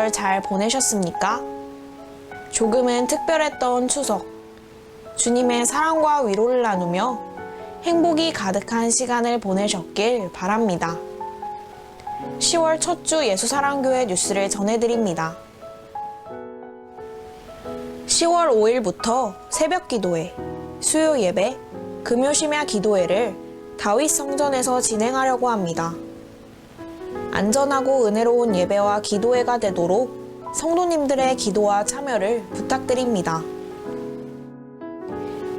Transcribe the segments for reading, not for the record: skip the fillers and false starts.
명절 잘 보내셨습니까? 조금은 특별했던 추석. 주님의 사랑과 위로를 나누며 행복이 가득한 시간을 보내셨길 바랍니다. 10월 첫 주 예수사랑교회 뉴스를 전해드립니다. 10월 5일부터 새벽 기도회, 수요 예배, 금요 심야 기도회를 다윗 성전에서 진행하려고 합니다. 안전하고 은혜로운 예배와 기도회가 되도록 성도님들의 기도와 참여를 부탁드립니다.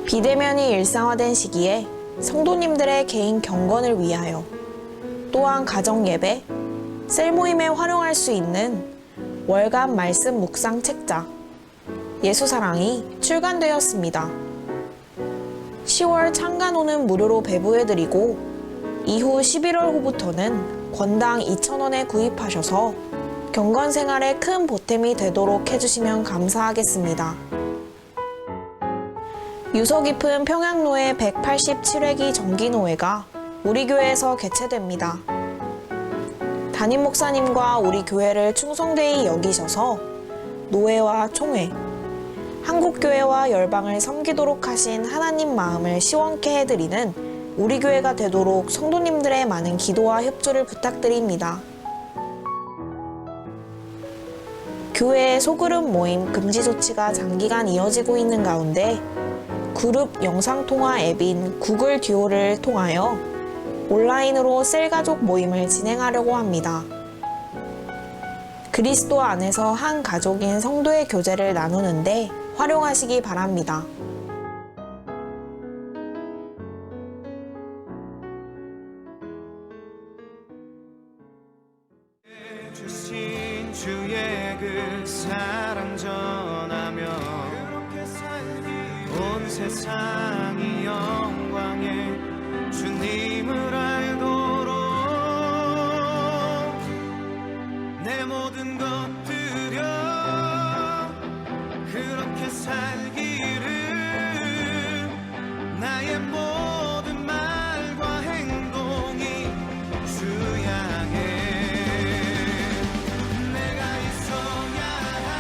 비대면이 일상화된 시기에 성도님들의 개인 경건을 위하여 또한 가정 예배, 셀 모임에 활용할 수 있는 월간 말씀 묵상 책자 예수사랑이 출간되었습니다. 10월 창간호는 무료로 배부해드리고 이후 11월 호부터는 권당 2,000원에 구입하셔서 경건 생활에 큰 보탬이 되도록 해주시면 감사하겠습니다. 유서 깊은 평양로의 187회기 정기노회가 우리 교회에서 개최됩니다. 담임 목사님과 우리 교회를 충성되이 여기셔서 노회와 총회, 한국교회와 열방을 섬기도록 하신 하나님 마음을 시원케 해드리는 우리 교회가 되도록 성도님들의 많은 기도와 협조를 부탁드립니다. 교회의 소그룹 모임 금지 조치가 장기간 이어지고 있는 가운데 그룹 영상통화 앱인 구글 듀오를 통하여 온라인으로 셀가족 모임을 진행하려고 합니다. 그리스도 안에서 한 가족인 성도의 교제를 나누는데 활용하시기 바랍니다. 주신 주의 그 사랑 전하며 온 세상이 영광의 주님을 알도록 내 모든 것 드려 그렇게 살기를 나의 모든 말과 행동이 주 향해 내가 있어야 할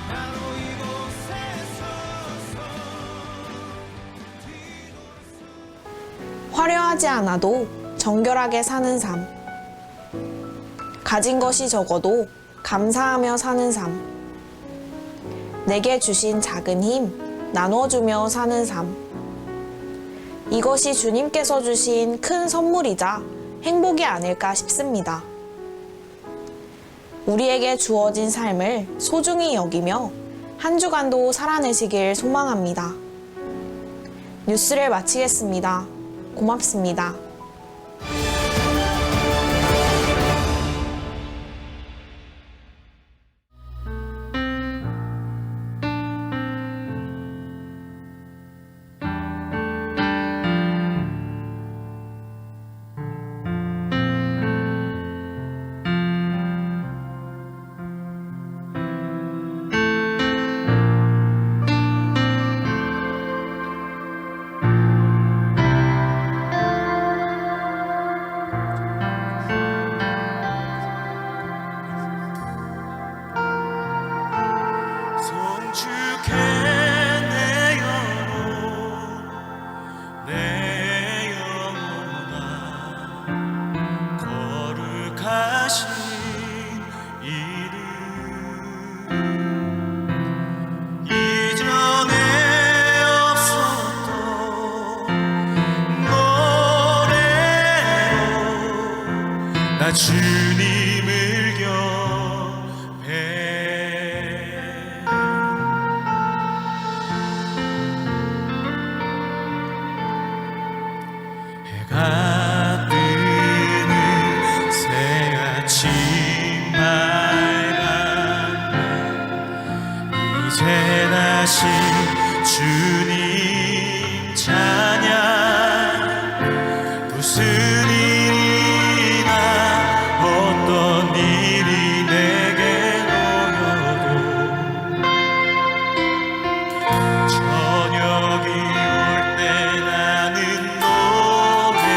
바로 이곳에 서서 화려하지 않아도 정결하게 사는 삶. 가진 것이 적어도 감사하며 사는 삶. 내게 주신 작은 힘 나눠주며 사는 삶. 이것이 주님께서 주신 큰 선물이자 행복이 아닐까 싶습니다. 우리에게 주어진 삶을 소중히 여기며 한 주간도 살아내시길 소망합니다. 뉴스를 마치겠습니다. 고맙습니다. 송축해 내 영혼 내 영혼아 거룩하신 이름 이전에 없었던 노래로 나 주님을 경배 해가 뜨는 새 아침 밝아 이제 다시 주님 찬양 무슨 일이나 어떤 일이 내게 놓여도 저녁이 올 때 나는 노래해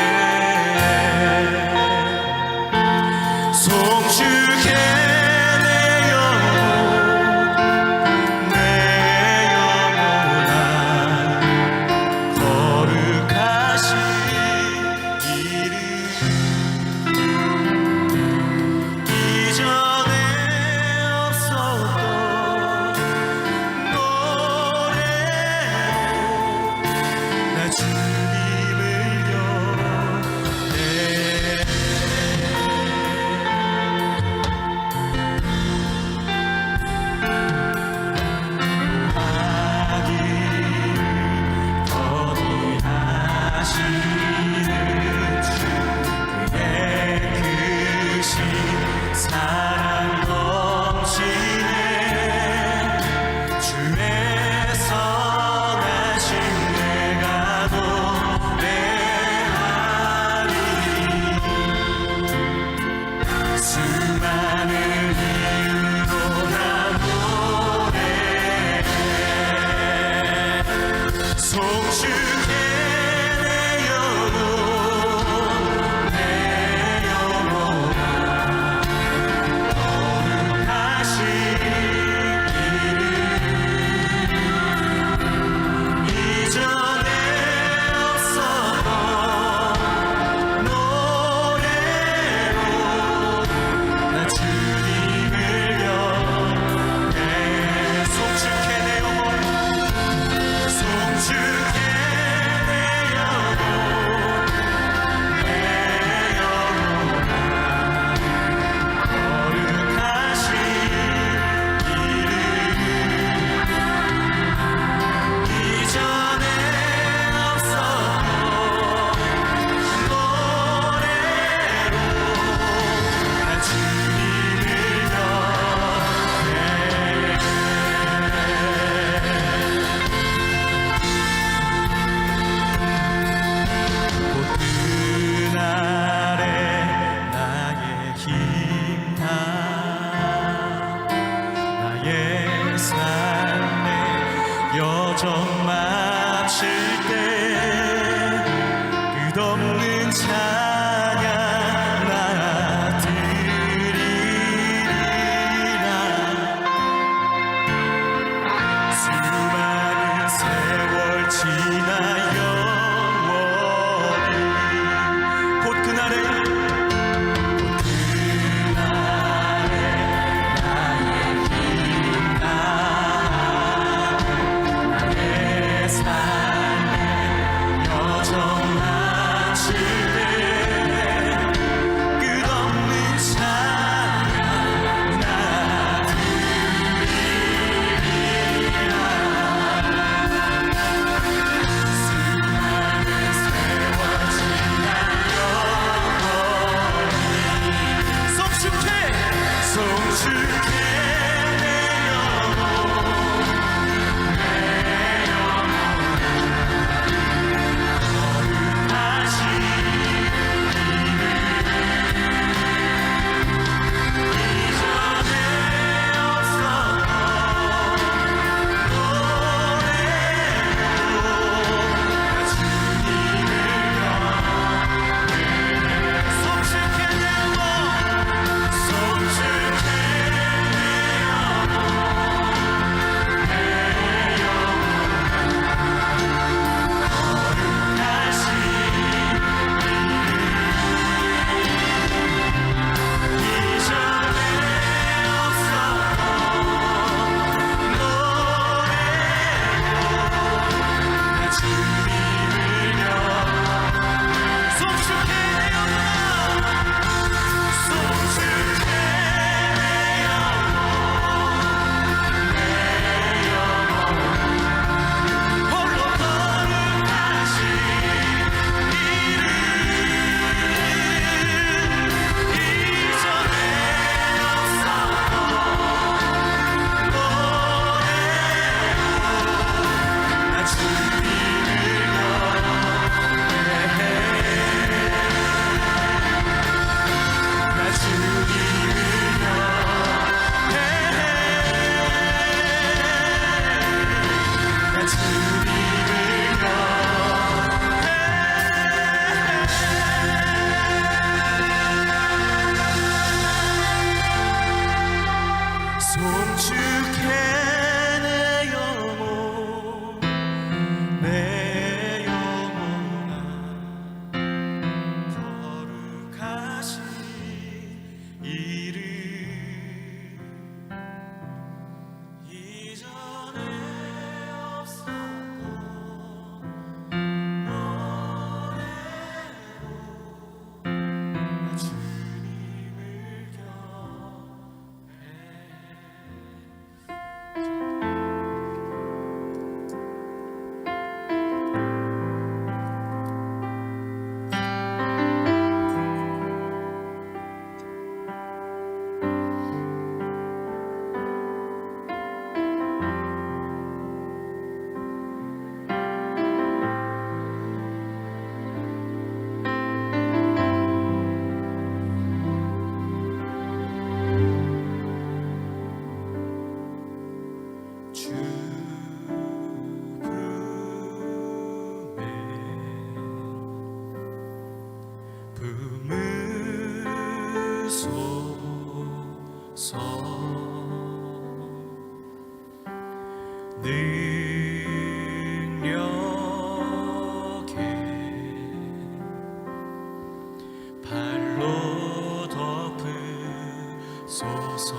송축해 여정 마칠 때 끝없는 찬양 나 드리리라. 수많은 세월 지나 영원히 곧 그날에 능력에 발로 덮으소서.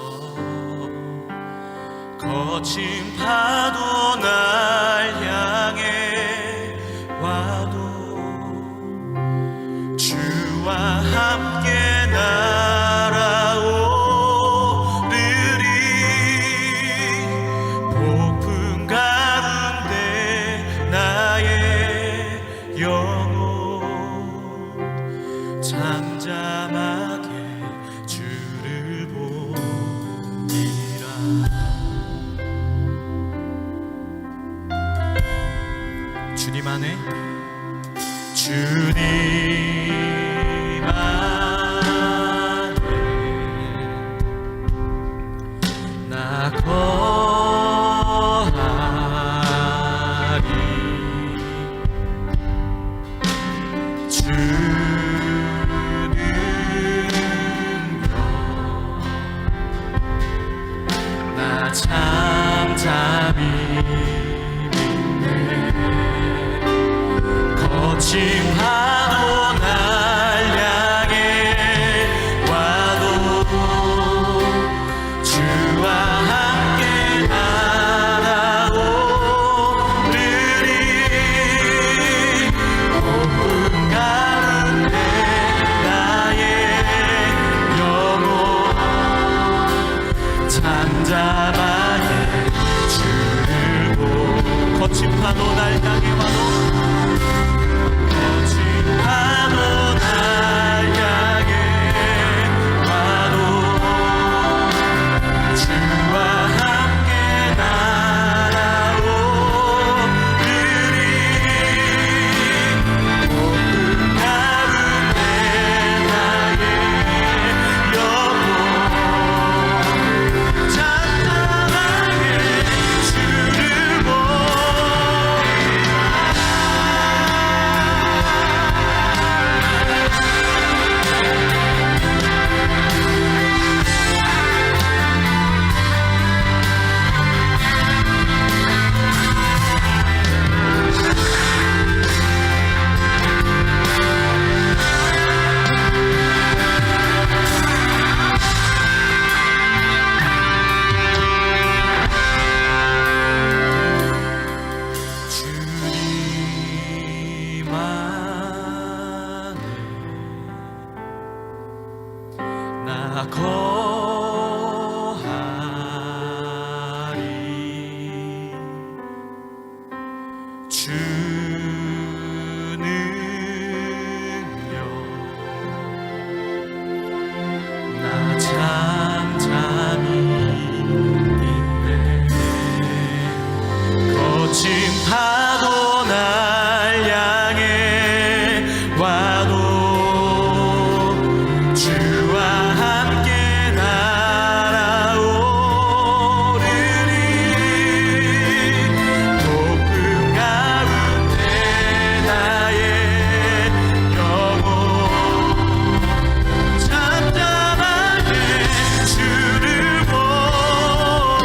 거친 파도 날 향해 와도 주와 함께 잠잠하게 주를 보리라. 주님 안에 주님 안에 나 거하리. 날 향해 와도 거친 파도 날 향해 와도 주와 함께 날아오르리 높은 가운데 나의 영혼 잔잔하게 주를 주님 안에 나 거하리 주는요 나 잠잠히 있네 거친 파도 날 향해 와도 주와 함께 날아오르리 높은 가운데 나의 영혼 잠잠하게 주를 보리라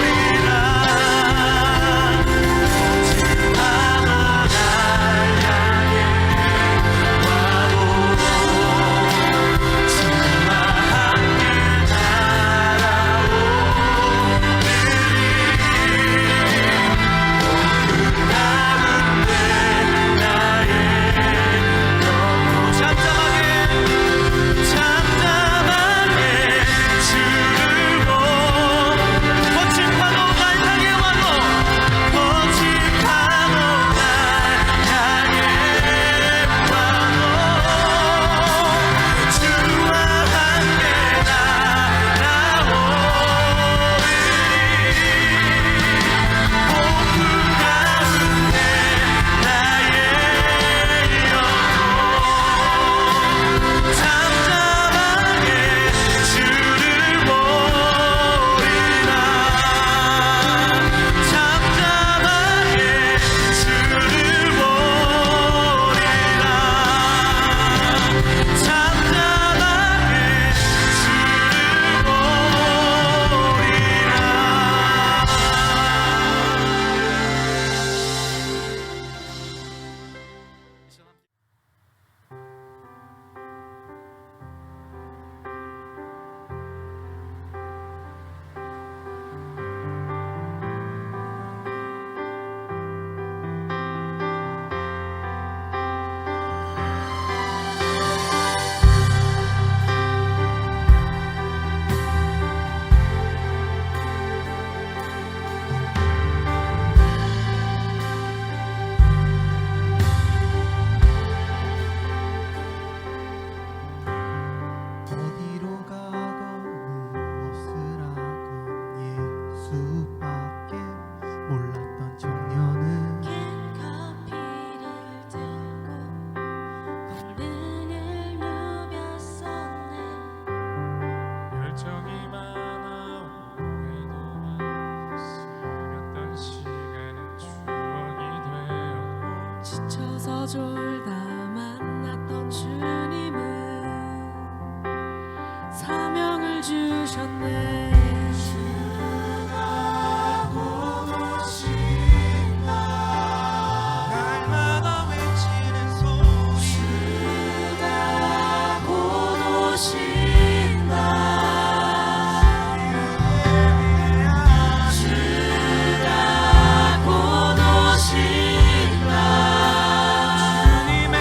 졸다 만났던 주님은 사명을 주셨네. 주가 곧 오신다 날마다 외치는 소리 주가 곧 오신다. 주가 곧 오신다. 주님의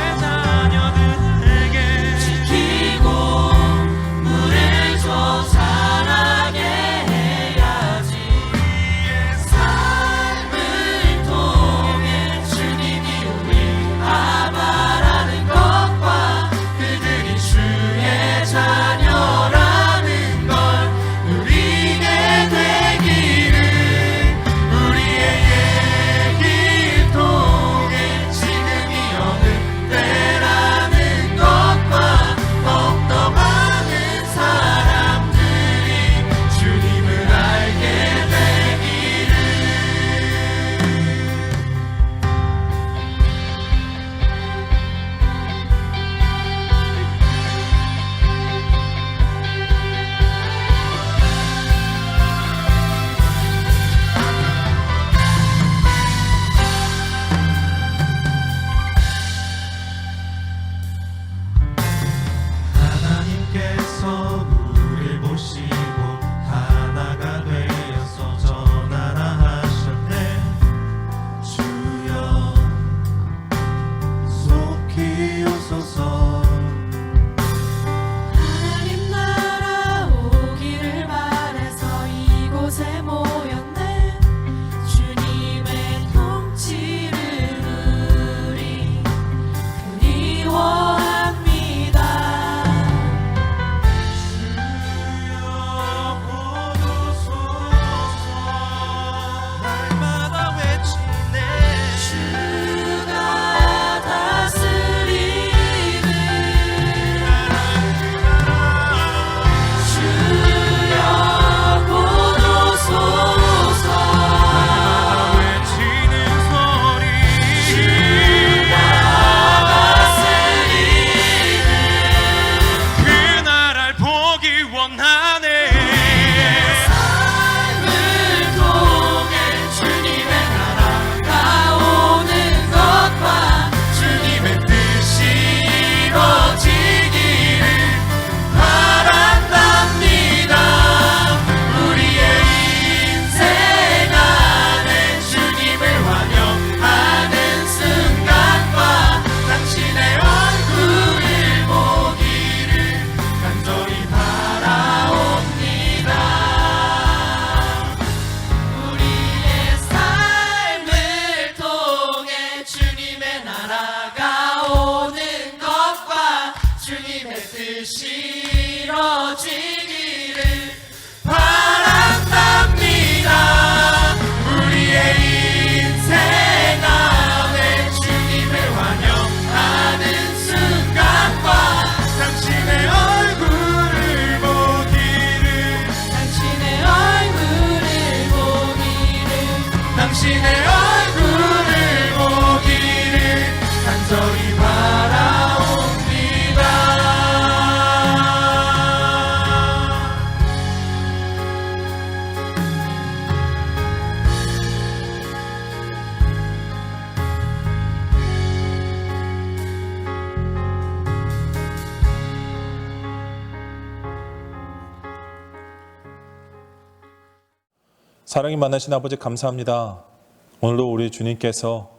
이루어지기를 바란답니다. 우리의 인생 안에 주님을 환영하는 순간과 당신의 얼굴을 보기를 당신의 얼굴을 보기를 당신의 얼굴을 보기를 간절히 바라옵니다. 사랑이 많으신 아버지 감사합니다. 오늘도 우리 주님께서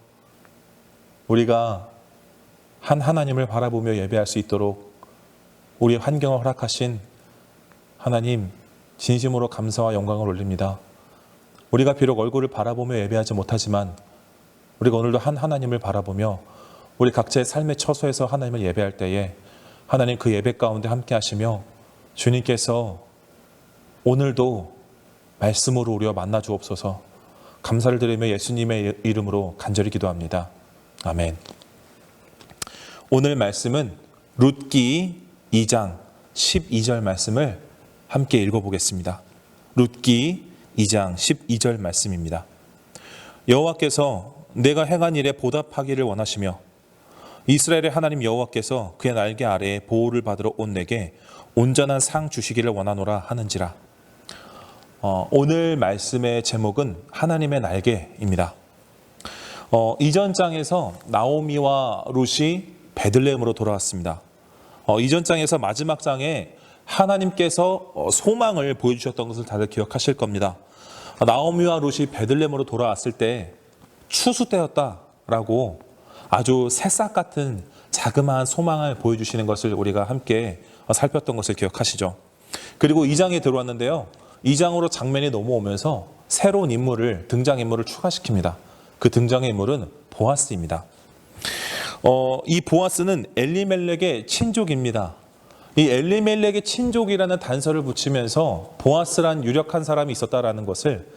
우리가 한 하나님을 바라보며 예배할 수 있도록 우리 환경을 허락하신 하나님 진심으로 감사와 영광을 올립니다. 우리가 비록 얼굴을 바라보며 예배하지 못하지만 우리가 오늘도 한 하나님을 바라보며 우리 각자의 삶의 처소에서 하나님을 예배할 때에 하나님 그 예배 가운데 함께 하시며 주님께서 오늘도 말씀으로 우리와 만나 주옵소서. 감사를 드리며 예수님의 이름으로 간절히 기도합니다. 아멘. 오늘 말씀은 룻기 2장 12절 말씀을 함께 읽어보겠습니다. 룻기 2장 12절 말씀입니다. 여호와께서 내가 행한 일에 보답하기를 원하시며 이스라엘의 하나님 여호와께서 그의 날개 아래에 보호를 받으러 온 내게 온전한 상 주시기를 원하노라 하는지라. 오늘 말씀의 제목은 하나님의 날개입니다. 이전 장에서 나오미와 룻이 베들레헴으로 돌아왔습니다. 이전 장에서 마지막 장에 하나님께서 소망을 보여주셨던 것을 다들 기억하실 겁니다. 나오미와 룻이 베들레헴으로 돌아왔을 때 추수 때였다라고 아주 새싹 같은 자그마한 소망을 보여주시는 것을 우리가 함께 살폈던 것을 기억하시죠. 그리고 이 장에 들어왔는데요. 이 장으로 장면이 넘어오면서 새로운 인물을 등장인물을 추가시킵니다. 그 등장인물은 보아스입니다. 이 보아스는 엘리멜렉의 친족입니다. 이 엘리멜렉의 친족이라는 단서를 붙이면서 보아스란 유력한 사람이 있었다라는 것을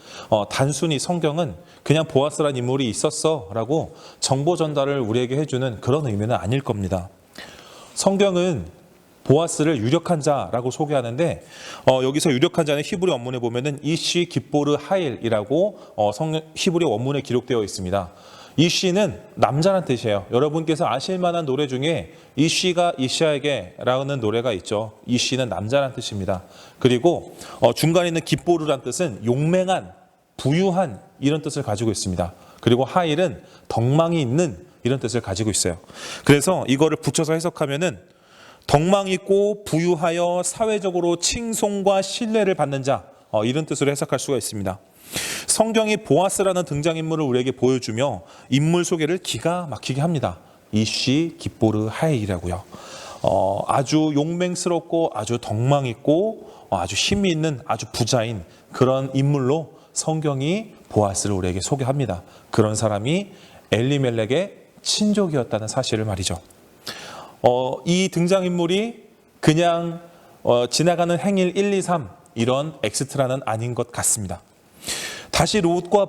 단순히 성경은 그냥 보아스란 인물이 있었어라고 정보 전달을 우리에게 해주는 그런 의미는 아닐 겁니다. 성경은 보아스를 유력한 자라고 소개하는데 여기서 유력한 자는 히브리 원문에 보면은 이시 깁보르 하일이라고 히브리 원문에 기록되어 있습니다. 이시는 남자란 뜻이에요. 여러분께서 아실 만한 노래 중에 이시가 이시아에게라는 노래가 있죠. 이시는 남자란 뜻입니다. 그리고 중간에 있는 깁보르란 뜻은 용맹한, 부유한 이런 뜻을 가지고 있습니다. 그리고 하일은 덕망이 있는 이런 뜻을 가지고 있어요. 그래서 이거를 붙여서 해석하면은 덕망 있고 부유하여 사회적으로 칭송과 신뢰를 받는 자, 이런 뜻으로 해석할 수가 있습니다. 성경이 보아스라는 등장인물을 우리에게 보여주며 인물 소개를 기가 막히게 합니다. 이시 깁보르 하일이라고요. 아주 용맹스럽고 아주 덕망 있고 아주 힘이 있는 아주 부자인 그런 인물로 성경이 보아스를 우리에게 소개합니다. 그런 사람이 엘리멜렉의 친족이었다는 사실을 말이죠. 이 등장인물이 그냥 지나가는 행일 1, 2, 3 이런 엑스트라는 아닌 것 같습니다. 다시 룻과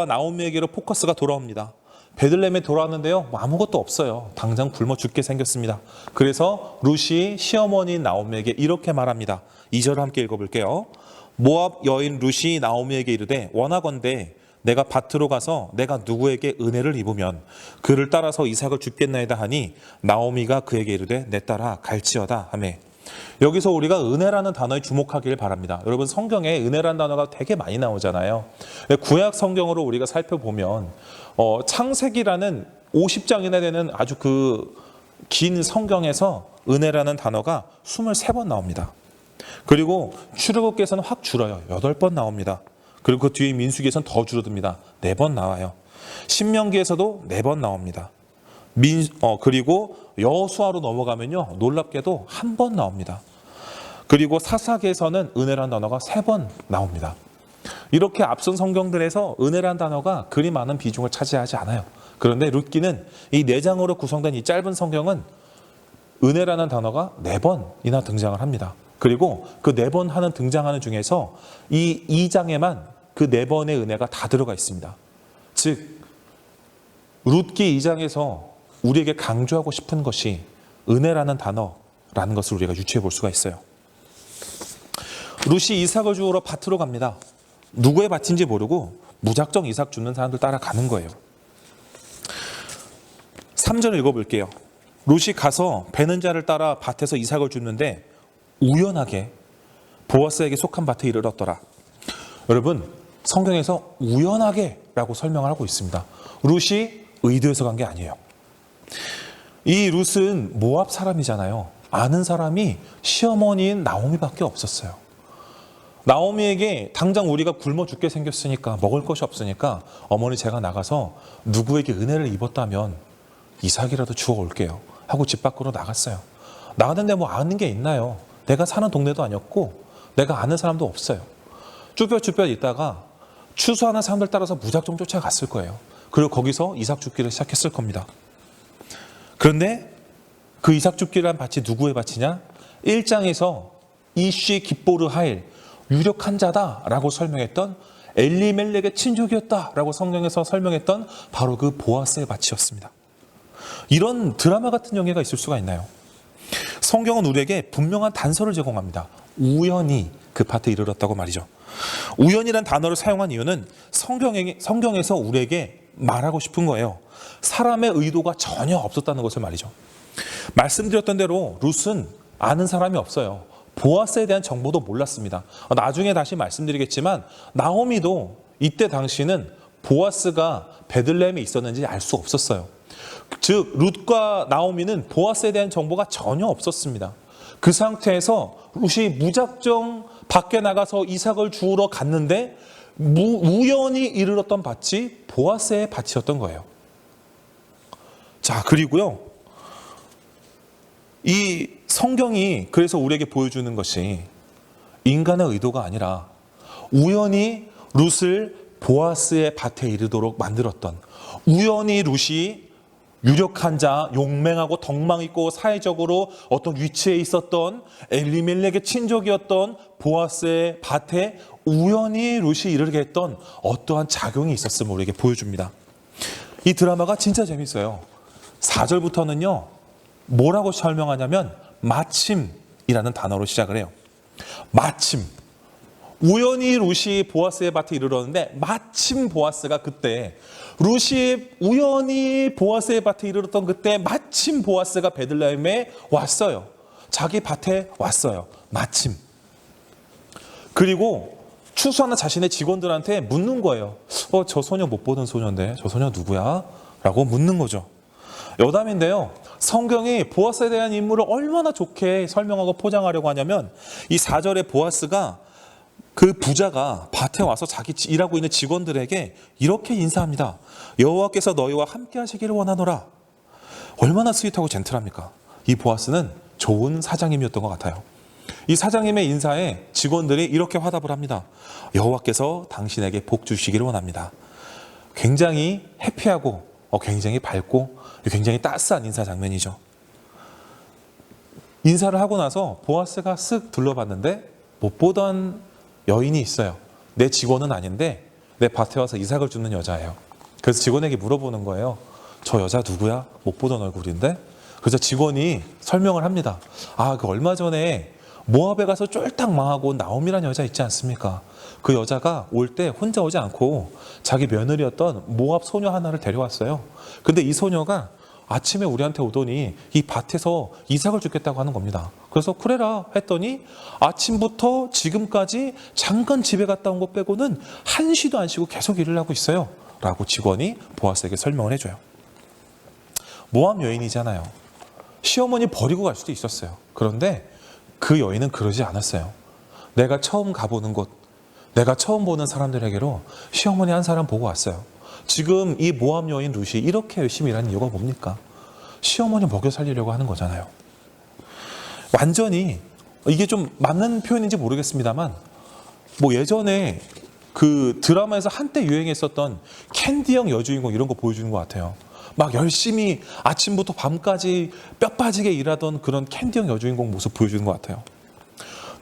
나오미에게로 포커스가 돌아옵니다. 베들레헴에 돌아왔는데요. 아무것도 없어요. 당장 굶어 죽게 생겼습니다. 그래서 룻이 시어머니 나오미에게 이렇게 말합니다. 2절을 함께 읽어볼게요. 모압 여인 룻이 나오미에게 이르되 원하건대 내가 밭으로 가서 내가 누구에게 은혜를 입으면 그를 따라서 이삭을 줍겠나이다 하니 나오미가 그에게 이르되 내 딸아 갈지어다 하매. 여기서 우리가 은혜라는 단어에 주목하기를 바랍니다. 여러분 성경에 은혜라는 단어가 되게 많이 나오잖아요. 구약 성경으로 우리가 살펴보면 창세기라는 50장이나 되는 아주 그 긴 성경에서 은혜라는 단어가 23번 나옵니다. 그리고 출애굽기에서는 확 줄어요. 8번 나옵니다. 그리고 그 뒤에 민수기에서는 더 줄어듭니다. 4번 나와요. 신명기에서도 4번 나옵니다. 그리고 여호수아로 넘어가면요 놀랍게도 1번 나옵니다. 그리고 사사기에서는 은혜란 단어가 3번 나옵니다. 이렇게 앞선 성경들에서 은혜란 단어가 그리 많은 비중을 차지하지 않아요. 그런데 룻기는 이 4장으로 구성된 이 짧은 성경은 은혜라는 단어가 4번이나 등장을 합니다. 그리고 그 4번 등장하는 중에서 이 2장에만 그 4번의 은혜가 다 들어가 있습니다. 즉 룻기 2장에서 우리에게 강조하고 싶은 것이 은혜라는 단어라는 것을 우리가 유추해 볼 수가 있어요. 룻이 이삭을 주우러 밭으로 갑니다. 누구의 밭인지 모르고 무작정 이삭 줍는 사람들 따라가는 거예요. 3절 읽어볼게요. 룻이 가서 베는 자를 따라 밭에서 이삭을 줍는데 우연하게 보아스에게 속한 밭에 이르렀더라. 여러분, 성경에서 우연하게 라고 설명을 하고 있습니다. 룻이 의도해서 간 게 아니에요. 이 룻은 모압 사람이잖아요. 아는 사람이 시어머니인 나오미밖에 없었어요. 나오미에게 당장 우리가 굶어 죽게 생겼으니까, 먹을 것이 없으니까 어머니 제가 나가서 누구에게 은혜를 입었다면 이삭이라도 주워 올게요 하고 집 밖으로 나갔어요. 나갔는데 뭐 아는 게 있나요? 내가 사는 동네도 아니었고 내가 아는 사람도 없어요. 쭈뼛쭈뼛 있다가 추수하는 사람들 따라서 무작정 쫓아갔을 거예요. 그리고 거기서 이삭 줍기를 시작했을 겁니다. 그런데 그 이삭 줍기라는 밭이 누구의 밭이냐? 1장에서 이쉬 깁보르 하일, 유력한 자다라고 설명했던 엘리멜렉의 친족이었다라고 성경에서 설명했던 바로 그 보아스의 밭이었습니다. 이런 드라마 같은 연계가 있을 수가 있나요? 성경은 우리에게 분명한 단서를 제공합니다. 우연히 그 밭에 이르렀다고 말이죠. 우연이란 단어를 사용한 이유는 성경에서 우리에게 말하고 싶은 거예요. 사람의 의도가 전혀 없었다는 것을 말이죠. 말씀드렸던 대로 룻은 아는 사람이 없어요. 보아스에 대한 정보도 몰랐습니다. 나중에 다시 말씀드리겠지만 나오미도 이때 당시는 보아스가 베들레헴에 있었는지 알 수 없었어요. 즉 룻과 나오미는 보아스에 대한 정보가 전혀 없었습니다. 그 상태에서 룻이 무작정 밖에 나가서 이삭을 주우러 갔는데 우연히 이르렀던 밭이 보아스의 밭이었던 거예요. 자, 그리고요, 이 성경이 그래서 우리에게 보여주는 것이 인간의 의도가 아니라 우연히 룻을 보아스의 밭에 이르도록 만들었던, 우연히 룻이 유력한 자, 용맹하고 덕망 있고 사회적으로 어떤 위치에 있었던 엘리멜렉의 친족이었던 보아스의 밭에 우연히 룻이 이르게 했던 어떠한 작용이 있었음을 우리에게 보여줍니다. 이 드라마가 진짜 재밌어요. 4절부터는요, 뭐라고 설명하냐면 마침이라는 단어로 시작을 해요. 마침. 우연히 룻이 보아스의 밭에 이르렀는데 마침 보아스가 그때, 룻이 우연히 보아스의 밭에 이르렀던 그때 마침 보아스가 베들레헴에 왔어요. 자기 밭에 왔어요. 마침. 그리고 추수하는 자신의 직원들한테 묻는 거예요. 저 소녀 못 보던 소녀인데 저 소녀 누구야? 라고 묻는 거죠. 여담인데요, 성경이 보아스에 대한 인물을 얼마나 좋게 설명하고 포장하려고 하냐면 이 4절에 보아스가 그 부자가 밭에 와서 자기 일하고 있는 직원들에게 이렇게 인사합니다. 여호와께서 너희와 함께 하시기를 원하노라. 얼마나 스윗하고 젠틀합니까? 이 보아스는 좋은 사장님이었던 것 같아요. 이 사장님의 인사에 직원들이 이렇게 화답을 합니다. 여호와께서 당신에게 복 주시기를 원합니다. 굉장히 해피하고 굉장히 밝고 굉장히 따스한 인사 장면이죠. 인사를 하고 나서 보아스가 쓱 둘러봤는데 못 보던 여인이 있어요. 내 직원은 아닌데 내 밭에 와서 이삭을 줍는 여자예요. 그래서 직원에게 물어보는 거예요. 저 여자 누구야? 못 보던 얼굴인데? 그래서 직원이 설명을 합니다. 그 얼마 전에 모압에 가서 쫄딱 망하고 온 나오미라는 여자 있지 않습니까? 그 여자가 올 때 혼자 오지 않고 자기 며느리였던 모압 소녀 하나를 데려왔어요. 근데 이 소녀가 아침에 우리한테 오더니 이 밭에서 이삭을 줍겠다고 하는 겁니다. 그래서 그래라 했더니 아침부터 지금까지 잠깐 집에 갔다 온 것 빼고는 한시도 안 쉬고 계속 일을 하고 있어요. 라고 직원이 보아스에게 설명을 해줘요. 모압 여인이잖아요. 시어머니 버리고 갈 수도 있었어요. 그런데 그 여인은 그러지 않았어요. 내가 처음 가보는 곳, 내가 처음 보는 사람들에게로 시어머니 한 사람 보고 왔어요. 지금 이 모압 여인 룻이 이렇게 열심히 일하는 이유가 뭡니까? 시어머니 먹여 살리려고 하는 거잖아요. 완전히 이게 좀 맞는 표현인지 모르겠습니다만 예전에 그 드라마에서 한때 유행했었던 캔디형 여주인공 이런 거 보여주는 것 같아요. 막 열심히 아침부터 밤까지 뼈 빠지게 일하던 그런 캔디형 여주인공 모습 보여주는 것 같아요.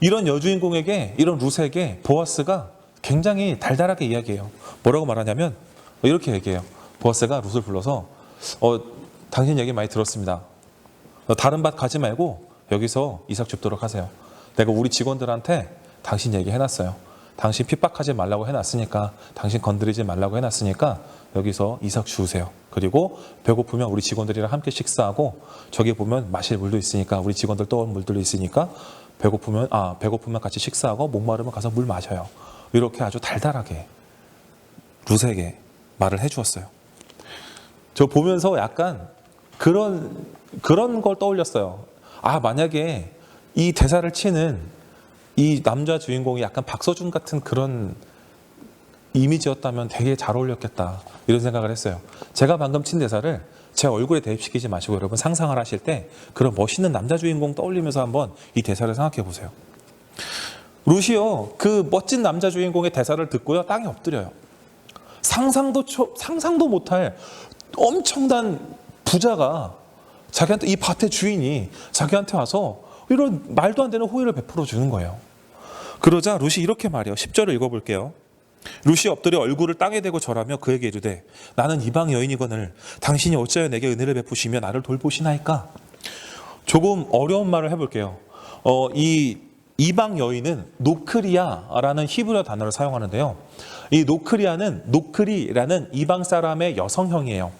이런 여주인공에게, 이런 룻에게 보아스가 굉장히 달달하게 이야기해요. 뭐라고 말하냐면 이렇게 얘기해요. 보아스가 룻을 불러서 당신 얘기 많이 들었습니다. 다른 밭 가지 말고 여기서 이삭 줍도록 하세요. 내가 우리 직원들한테 당신 얘기 해놨어요. 당신 핍박하지 말라고 해놨으니까, 당신 건드리지 말라고 해놨으니까 여기서 이삭 주우세요. 그리고 배고프면 우리 직원들이랑 함께 식사하고, 저기 보면 마실 물도 있으니까, 우리 직원들 떠온 물들도 있으니까 배고프면 같이 식사하고, 목마르면 가서 물 마셔요. 이렇게 아주 달달하게 룻에게 말을 해주었어요. 저 보면서 약간 그런 걸 떠올렸어요. 만약에 이 대사를 치는 이 남자 주인공이 약간 박서준 같은 그런 이미지였다면 되게 잘 어울렸겠다, 이런 생각을 했어요. 제가 방금 친 대사를 제 얼굴에 대입시키지 마시고 여러분 상상을 하실 때 그런 멋있는 남자 주인공 떠올리면서 한번 이 대사를 생각해 보세요. 룻이요, 그 멋진 남자 주인공의 대사를 듣고요, 땅에 엎드려요. 상상도 못할 엄청난 부자가 자기한테, 이 밭의 주인이 자기한테 와서 이런 말도 안 되는 호의를 베풀어 주는 거예요. 그러자 룻이 이렇게 말해요. 10절을 읽어볼게요. 룻이 엎드려 얼굴을 땅에 대고 절하며 그에게 이르되 나는 이방 여인이거늘 당신이 어찌하여 내게 은혜를 베푸시며 나를 돌보시나이까. 조금 어려운 말을 해볼게요. 이 이방 여인은 노크리아라는 히브리어 단어를 사용하는데요. 이 노크리라는 이방 사람의 여성형이에요.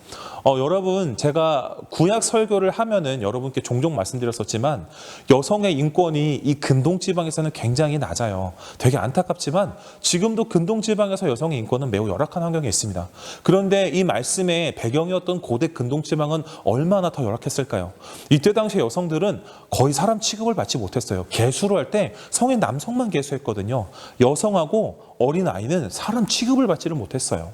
여러분, 제가 구약 설교를 하면은 여러분께 종종 말씀드렸었지만 여성의 인권이 이 근동 지방에서는 굉장히 낮아요. 되게 안타깝지만 지금도 근동 지방에서 여성의 인권은 매우 열악한 환경에 있습니다. 그런데 이 말씀의 배경이었던 고대 근동 지방은 얼마나 더 열악했을까요? 이때 당시 여성들은 거의 사람 취급을 받지 못했어요. 계수를 할 때 성인 남성만 계수했거든요. 여성하고 어린 아이는 사람 취급을 받지를 못했어요.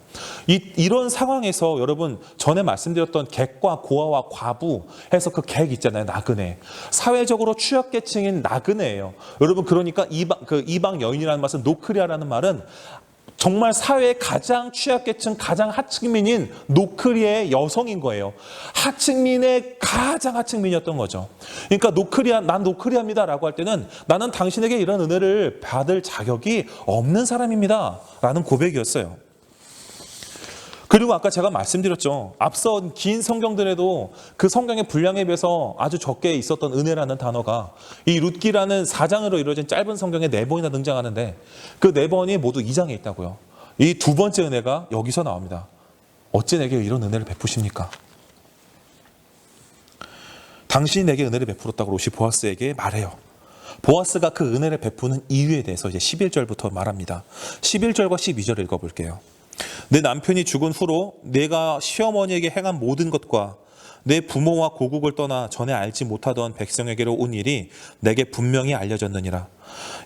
이런 상황에서 여러분, 전에 말씀드렸던 객과 고아와 과부 해서 그 객 있잖아요, 나그네. 사회적으로 취약계층인 나그네예요. 여러분, 그러니까 이방 여인이라는 말은, 노크리아라는 말은 정말 사회의 가장 취약계층, 가장 하층민인 노크리아의 여성인 거예요. 하층민의 가장 하층민이었던 거죠. 그러니까 난 노크리아입니다 라고 할 때는 나는 당신에게 이런 은혜를 받을 자격이 없는 사람입니다 라는 고백이었어요. 그리고 아까 제가 말씀드렸죠. 앞서 긴 성경들에도 그 성경의 분량에 비해서 아주 적게 있었던 은혜라는 단어가 이 룻기라는 4장으로 이루어진 짧은 성경에 4번이나 등장하는데 그 4번이 모두 2장에 있다고요. 이 두 번째 은혜가 여기서 나옵니다. 어찌 내게 이런 은혜를 베푸십니까? 당신이 내게 은혜를 베풀었다고 롯이 보아스에게 말해요. 보아스가 그 은혜를 베푸는 이유에 대해서 이제 11절부터 말합니다. 11절과 12절을 읽어볼게요. 내 남편이 죽은 후로 내가 시어머니에게 행한 모든 것과 내 부모와 고국을 떠나 전에 알지 못하던 백성에게로 온 일이 내게 분명히 알려졌느니라.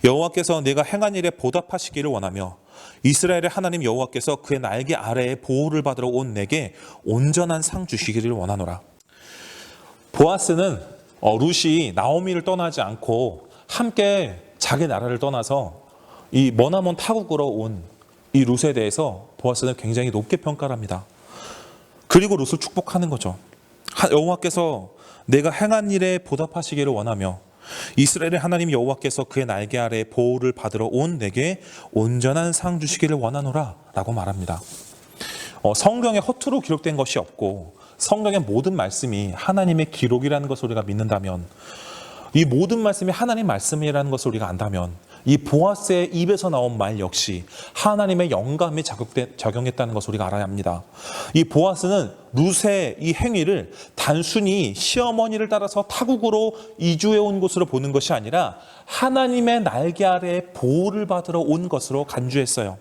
여호와께서 내가 행한 일에 보답하시기를 원하며 이스라엘의 하나님 여호와께서 그의 날개 아래에 보호를 받으러 온 내게 온전한 상 주시기를 원하노라. 보아스는 룻이 나오미를 떠나지 않고 함께 자기 나라를 떠나서 이 머나먼 타국으로 온 이 룻에 대해서 보아스는 굉장히 높게 평가를 합니다. 그리고 룻을 축복하는 거죠. 여호와께서 내가 행한 일에 보답하시기를 원하며 이스라엘의 하나님 여호와께서 그의 날개 아래에 보호를 받으러 온 내게 온전한 상 주시기를 원하노라 라고 말합니다. 성경에 허투루 기록된 것이 없고 성경의 모든 말씀이 하나님의 기록이라는 것을 우리가 믿는다면, 이 모든 말씀이 하나님 말씀이라는 것을 우리가 안다면 이 보아스의 입에서 나온 말 역시 하나님의 영감이 작용했다는 것을 우리가 알아야 합니다. 이 보아스는 룻의 이 행위를 단순히 시어머니를 따라서 타국으로 이주해 온 것으로 보는 것이 아니라 하나님의 날개 아래에 보호를 받으러 온 것으로 간주했어요.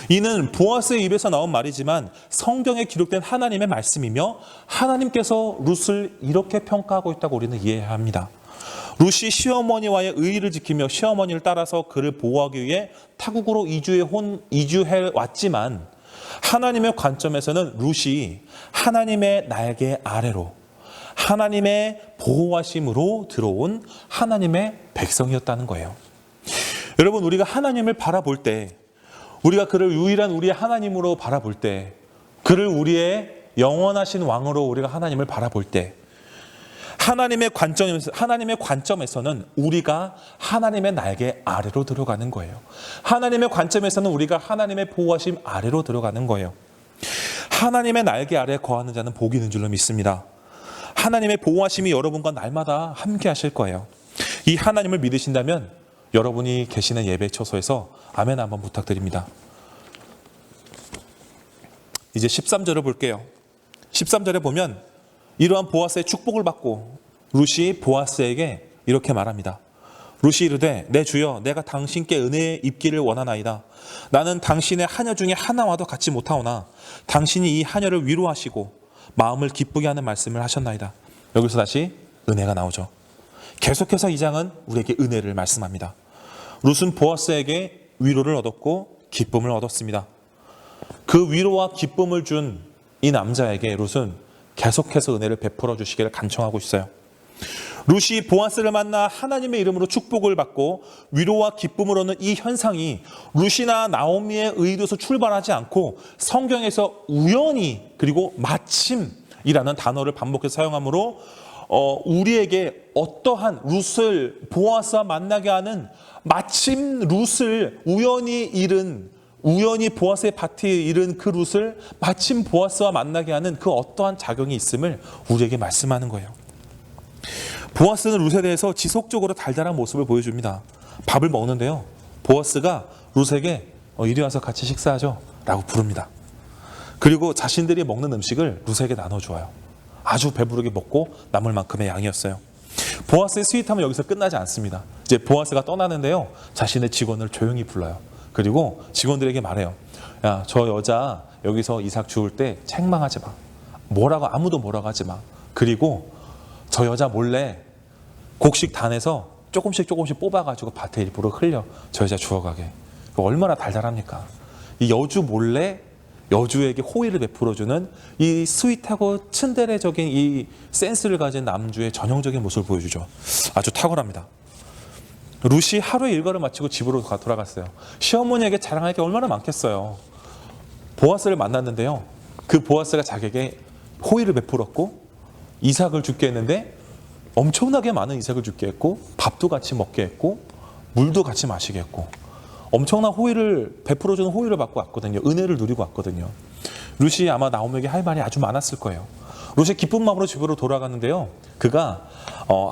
이는 보아스의 입에서 나온 말이지만 성경에 기록된 하나님의 말씀이며 하나님께서 룻을 이렇게 평가하고 있다고 우리는 이해해야 합니다. 룻이 시어머니와의 의의를 지키며 시어머니를 따라서 그를 보호하기 위해 타국으로 이주해 왔지만 하나님의 관점에서는 룻이 하나님의 날개 아래로 하나님의 보호하심으로 들어온 하나님의 백성이었다는 거예요. 여러분, 우리가 하나님을 바라볼 때, 우리가 그를 유일한 우리의 하나님으로 바라볼 때, 그를 우리의 영원하신 왕으로 우리가 하나님을 바라볼 때 하나님의 관점에서는 우리가 하나님의 날개 아래로 들어가는 거예요. 하나님의 관점에서는 우리가 하나님의 보호하심 아래로 들어가는 거예요. 하나님의 날개 아래 거하는 자는 복이 있는 줄로 믿습니다. 하나님의 보호하심이 여러분과 날마다 함께 하실 거예요. 이 하나님을 믿으신다면 여러분이 계시는 예배 처소에서 아멘 한번 부탁드립니다. 이제 13절을 볼게요. 13절에 보면 이러한 보아스의 축복을 받고 룻이 보아스에게 이렇게 말합니다. 룻이 이르되 내 주여 내가 당신께 은혜 입기를 원하나이다. 나는 당신의 하녀 중에 하나와도 같지 못하오나 당신이 이 하녀를 위로하시고 마음을 기쁘게 하는 말씀을 하셨나이다. 여기서 다시 은혜가 나오죠. 계속해서 이 장은 우리에게 은혜를 말씀합니다. 룻은 보아스에게 위로를 얻었고 기쁨을 얻었습니다. 그 위로와 기쁨을 준 이 남자에게 룻은 계속해서 은혜를 베풀어 주시기를 간청하고 있어요. 룻이 보아스를 만나 하나님의 이름으로 축복을 받고 위로와 기쁨을 얻는 이 현상이 룻이나 나오미의 의도에서 출발하지 않고 성경에서 우연히 그리고 마침이라는 단어를 반복해서 사용하므로 우리에게 어떠한 룻을 보아스와 만나게 하는 마침 룻을 우연히 보아스의 밭에 이른 그 룻을 마침 보아스와 만나게 하는 그 어떠한 작용이 있음을 우리에게 말씀하는 거예요. 보아스는 룻에 대해서 지속적으로 달달한 모습을 보여줍니다. 밥을 먹는데요. 보아스가 룻에게 이리 와서 같이 식사하죠 라고 부릅니다. 그리고 자신들이 먹는 음식을 룻에게 나눠주어요. 아주 배부르게 먹고 남을 만큼의 양이었어요. 보아스의 스윗함은 여기서 끝나지 않습니다. 이제 보아스가 떠나는데요. 자신의 직원을 조용히 불러요. 그리고 직원들에게 말해요. 야, 저 여자 여기서 이삭 주울 때 책망하지 마. 아무도 뭐라고 하지 마. 그리고 저 여자 몰래 곡식 단에서 조금씩 뽑아가지고 밭에 일부러 흘려 저 여자 주워가게. 얼마나 달달합니까? 이 여주 몰래 여주에게 호의를 베풀어주는 이 스윗하고 츤데레적인 이 센스를 가진 남주의 전형적인 모습을 보여주죠. 아주 탁월합니다. 룻이 하루의 일과를 마치고 집으로 돌아갔어요. 시어머니에게 자랑할 게 얼마나 많겠어요. 보아스를 만났는데요. 그 보아스가 자기에게 호의를 베풀었고 이삭을 주게 했는데 엄청나게 많은 이삭을 주게 했고 밥도 같이 먹게 했고 물도 같이 마시게 했고 엄청난 호의를 베풀어주는 호의를 받고 왔거든요. 은혜를 누리고 왔거든요. 룻이 아마 나오미에게 할 말이 아주 많았을 거예요. 룻이 기쁜 마음으로 집으로 돌아가는데요. 그가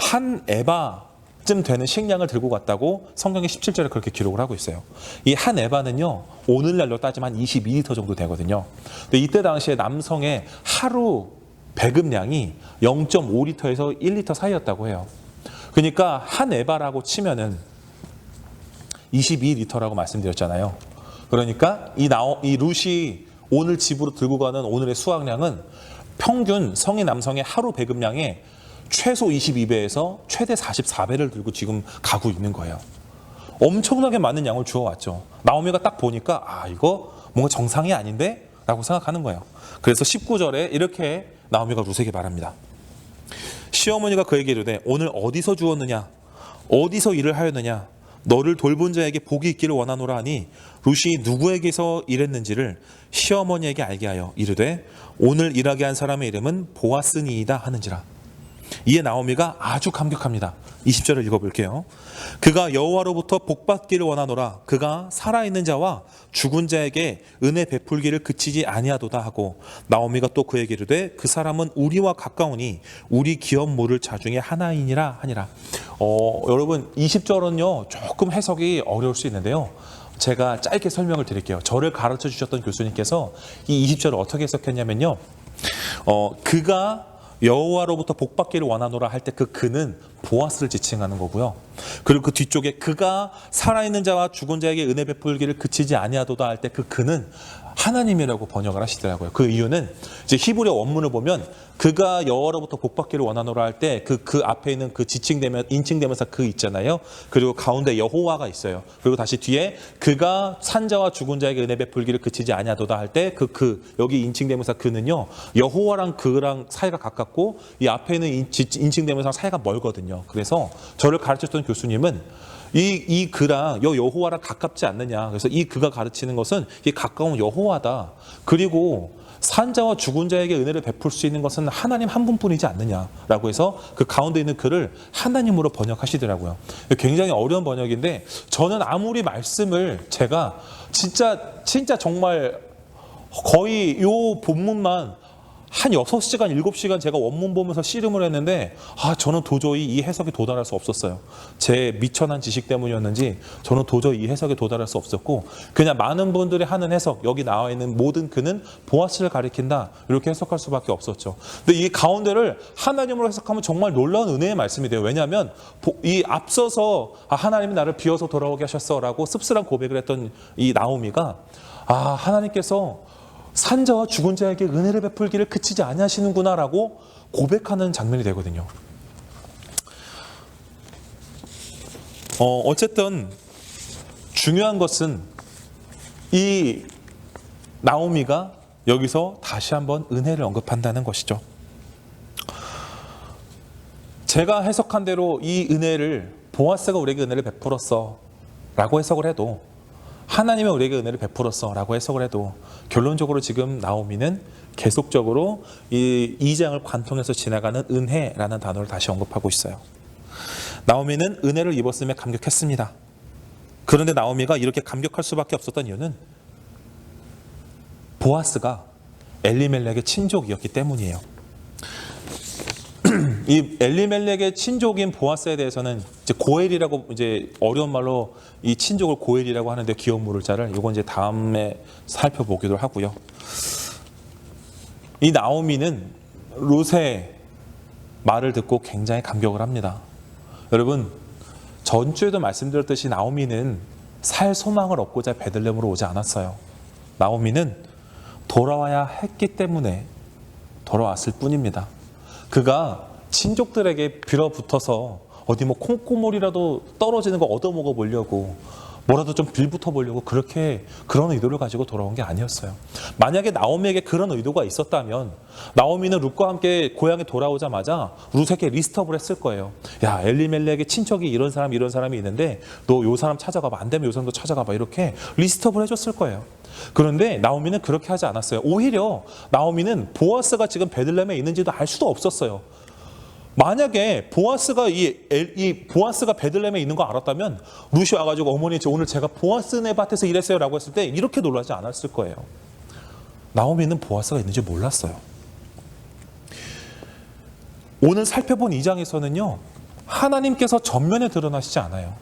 한 에바쯤 되는 식량을 들고 갔다고 성경의 17절에 그렇게 기록을 하고 있어요. 이 한 에바는요. 오늘날로 따지면 한 22리터 정도 되거든요. 근데 이때 당시에 남성의 하루 배급량이 0.5리터에서 1리터 사이였다고 해요. 그러니까 한 에바라고 치면은 22리터라고 말씀드렸잖아요. 그러니까 이 룻이 오늘 집으로 들고 가는 오늘의 수확량은 평균 성인 남성의 하루 배급량의 최소 22배에서 최대 44배를 들고 지금 가고 있는 거예요. 엄청나게 많은 양을 주워왔죠. 나오미가 딱 보니까 이거 뭔가 정상이 아닌데? 라고 생각하는 거예요. 그래서 19절에 이렇게 나오미가 룻에게 말합니다. 시어머니가 그에게 이르되 오늘 어디서 주웠느냐? 어디서 일을 하였느냐? 너를 돌본 자에게 복이 있기를 원하노라 하니 룻이 누구에게서 일했는지를 시어머니에게 알게 하여 이르되 오늘 일하게 한 사람의 이름은 보아스니이다 하는지라. 이에 나오미가 아주 감격합니다. 20절을 읽어볼게요. 그가 여호와로부터 복받기를 원하노라. 그가 살아있는 자와 죽은 자에게 은혜 베풀기를 그치지 아니하도다 하고 나오미가 또 그에게 이르되 그 사람은 우리와 가까우니 우리 기업 모를 자 중에 하나이니라 하니라. 여러분 20절은요 조금 해석이 어려울 수 있는데요. 제가 짧게 설명을 드릴게요. 저를 가르쳐 주셨던 교수님께서 이 20절을 어떻게 해석했냐면요. 그가 여호와로부터 복받기를 원하노라 할 때 그 그는 보아스를 지칭하는 거고요. 그리고 그 뒤쪽에 그가 살아있는 자와 죽은 자에게 은혜 베풀기를 그치지 아니하도다 할 때 그 그는 하나님이라고 번역을 하시더라고요. 그 이유는 이제 히브리어 원문을 보면 그가 여호와로부터 복받기를 원하노라 할 때 그 앞에 있는 그 인칭되면서 그 있잖아요. 그리고 가운데 여호와가 있어요. 그리고 다시 뒤에 그가 산자와 죽은 자에게 은혜 베풀기를 그치지 아니하도다 할 때 여기 인칭되면서 그는요 여호와랑 그랑 사이가 가깝고 이 앞에 있는 인칭되면서 사이가 멀거든요. 그래서 저를 가르쳤던 교수님은 이 그랑 여호와랑 가깝지 않느냐. 그래서 이 그가 가르치는 것은 이 가까운 여호와다. 그리고 산자와 죽은 자에게 은혜를 베풀 수 있는 것은 하나님 한 분뿐이지 않느냐라고 해서 그 가운데 있는 글을 하나님으로 번역하시더라고요. 굉장히 어려운 번역인데 저는 아무리 말씀을 제가 진짜 정말 거의 요 본문만 한 6시간, 7시간 제가 원문 보면서 씨름을 했는데 저는 도저히 이 해석에 도달할 수 없었어요. 제 미천한 지식 때문이었는지 저는 도저히 이 해석에 도달할 수 없었고 그냥 많은 분들이 하는 해석, 여기 나와 있는 모든 그는 보아스를 가리킨다 이렇게 해석할 수밖에 없었죠. 근데 이 가운데를 하나님으로 해석하면 정말 놀라운 은혜의 말씀이 돼요. 왜냐하면 이 앞서서 하나님이 나를 비워서 돌아오게 하셨어 라고 씁쓸한 고백을 했던 이 나오미가 하나님께서 산자와 죽은 자에게 은혜를 베풀기를 그치지 아니하시는구나라고 고백하는 장면이 되거든요. 어쨌든 중요한 것은 이 나오미가 여기서 다시 한번 은혜를 언급한다는 것이죠. 제가 해석한 대로 이 은혜를 보아스가 우리에게 은혜를 베풀었어 라고 해석을 해도 하나님이 우리에게 은혜를 베풀었어 라고 해석을 해도 결론적으로 지금 나오미는 계속적으로 이 2장을 관통해서 지나가는 은혜라는 단어를 다시 언급하고 있어요. 나오미는 은혜를 입었음에 감격했습니다. 그런데 나오미가 이렇게 감격할 수밖에 없었던 이유는 보아스가 엘리멜렉의 친족이었기 때문이에요. 이 엘리멜렉의 친족인 보아스에 대해서는 이제 고엘이라고 이제 어려운 말로 이 친족을 고엘이라고 하는데 귀여운 물을자를 이건 이제 다음에 살펴보기도 하고요. 이 나오미는 룻의 말을 듣고 굉장히 감격을 합니다. 여러분 전주에도 말씀드렸듯이 나오미는 살 소망을 얻고자 베들레헴으로 오지 않았어요. 나오미는 돌아와야 했기 때문에 돌아왔을 뿐입니다. 그가 친족들에게 빌어붙어서 어디 뭐 콩고물이라도 떨어지는 거 얻어먹어 보려고 뭐라도 좀 빌붙어 보려고 그런 의도를 가지고 돌아온 게 아니었어요. 만약에 나오미에게 그런 의도가 있었다면 나오미는 룻과 함께 고향에 돌아오자마자 룻에게 리스트업을 했을 거예요. 야, 엘리멜렉의 친척이 이런 사람이 있는데 너 요 사람 찾아가봐. 안 되면 요 사람도 찾아가봐. 이렇게 리스트업을 해줬을 거예요. 그런데 나오미는 그렇게 하지 않았어요. 오히려 나오미는 보아스가 지금 베들레헴에 있는지도 알 수도 없었어요. 만약에 보아스가 보아스가 베들레헴에 있는 거 알았다면 룻이 와가지고 어머니 오늘 제가 보아스네 밭에서 일했어요 라고 했을 때 이렇게 놀라지 않았을 거예요. 나오미는 보아스가 있는지 몰랐어요. 오늘 살펴본 2장에서는요 하나님께서 전면에 드러나시지 않아요.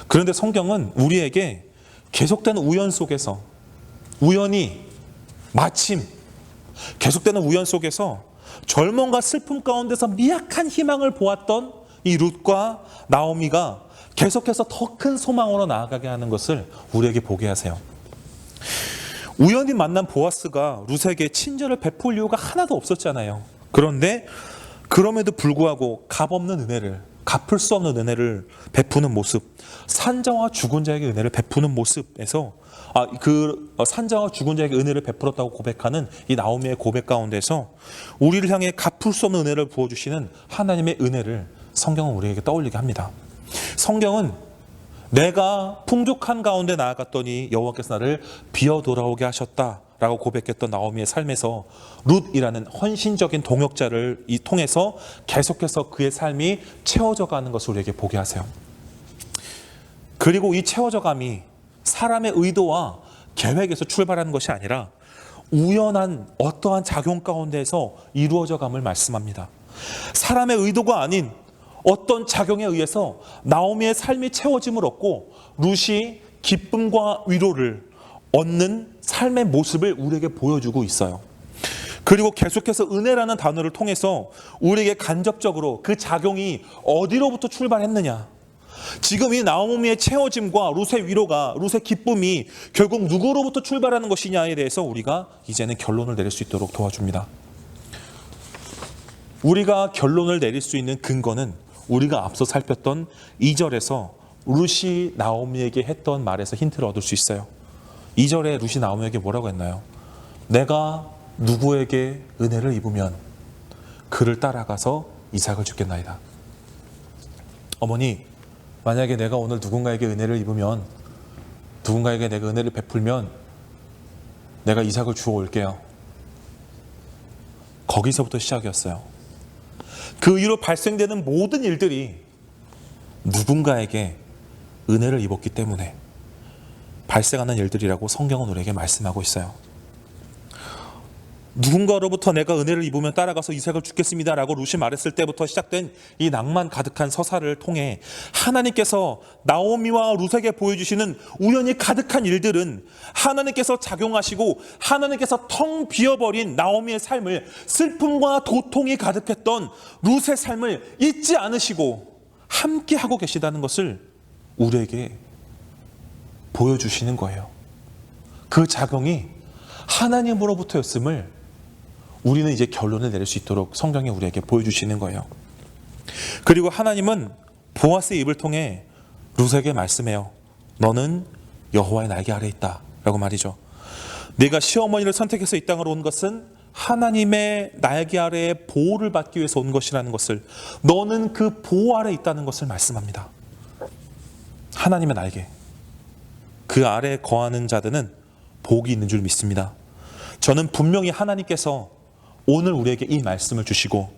그런데 성경은 우리에게 계속되는 우연 속에서 마침 계속되는 우연 속에서 절망과 슬픔 가운데서 미약한 희망을 보았던 이 룻과 나오미가 계속해서 더 큰 소망으로 나아가게 하는 것을 우리에게 보게 하세요. 우연히 만난 보아스가 룻에게 친절을 베풀 이유가 하나도 없었잖아요. 그런데 그럼에도 불구하고 값없는 은혜를, 갚을 수 없는 은혜를 베푸는 모습, 산자와 죽은 자에게 은혜를 베푸는 모습에서 산자와 죽은 자에게 은혜를 베풀었다고 고백하는 이 나오미의 고백 가운데서 우리를 향해 갚을 수 없는 은혜를 부어주시는 하나님의 은혜를 성경은 우리에게 떠올리게 합니다. 성경은 내가 풍족한 가운데 나아갔더니 여호와께서 나를 비어 돌아오게 하셨다라고 고백했던 나오미의 삶에서 룻이라는 헌신적인 동역자를 통해서 계속해서 그의 삶이 채워져 가는 것을 우리에게 보게 하세요. 그리고 이 채워져감이 사람의 의도와 계획에서 출발하는 것이 아니라 우연한 어떠한 작용 가운데에서 이루어져감을 말씀합니다. 사람의 의도가 아닌 어떤 작용에 의해서 나오미의 삶이 채워짐을 얻고 룻이 기쁨과 위로를 얻는 삶의 모습을 우리에게 보여주고 있어요. 그리고 계속해서 은혜라는 단어를 통해서 우리에게 간접적으로 그 작용이 어디로부터 출발했느냐, 지금 이 나오미의 채워짐과 룻의 위로가, 룻의 기쁨이 결국 누구로부터 출발하는 것이냐에 대해서 우리가 이제는 결론을 내릴 수 있도록 도와줍니다. 우리가 결론을 내릴 수 있는 근거는 우리가 앞서 살폈던 2절에서 룻이 나오미에게 했던 말에서 힌트를 얻을 수 있어요. 2절에 룻이 나오미에게 뭐라고 했나요? 내가 누구에게 은혜를 입으면 그를 따라가서 이삭을 주겠나이다. 어머니, 만약에 내가 오늘 누군가에게 은혜를 입으면, 누군가에게 내가 은혜를 베풀면 내가 이삭을 주워 올게요. 거기서부터 시작이었어요. 그 이후로 발생되는 모든 일들이 누군가에게 은혜를 입었기 때문에 발생하는 일들이라고 성경은 우리에게 말씀하고 있어요. 누군가로부터 내가 은혜를 입으면 따라가서 이삭을 죽겠습니다 라고 룻이 말했을 때부터 시작된 이 낭만 가득한 서사를 통해 하나님께서 나오미와 룻에게 보여주시는 우연히 가득한 일들은 하나님께서 작용하시고 하나님께서 텅 비어버린 나오미의 삶을, 슬픔과 고통이 가득했던 룻의 삶을 잊지 않으시고 함께 하고 계시다는 것을 우리에게 보여주시는 거예요. 그 작용이 하나님으로부터였음을 우리는 이제 결론을 내릴 수 있도록 성경이 우리에게 보여주시는 거예요. 그리고 하나님은 보아스의 입을 통해 룻에게 말씀해요. 너는 여호와의 날개 아래에 있다 라고 말이죠. 네가 시어머니를 선택해서 이 땅으로 온 것은 하나님의 날개 아래에 보호를 받기 위해서 온 것이라는 것을, 너는 그 보호 아래에 있다는 것을 말씀합니다. 하나님의 날개, 그 아래에 거하는 자들은 복이 있는 줄 믿습니다. 저는 분명히 하나님께서 오늘 우리에게 이 말씀을 주시고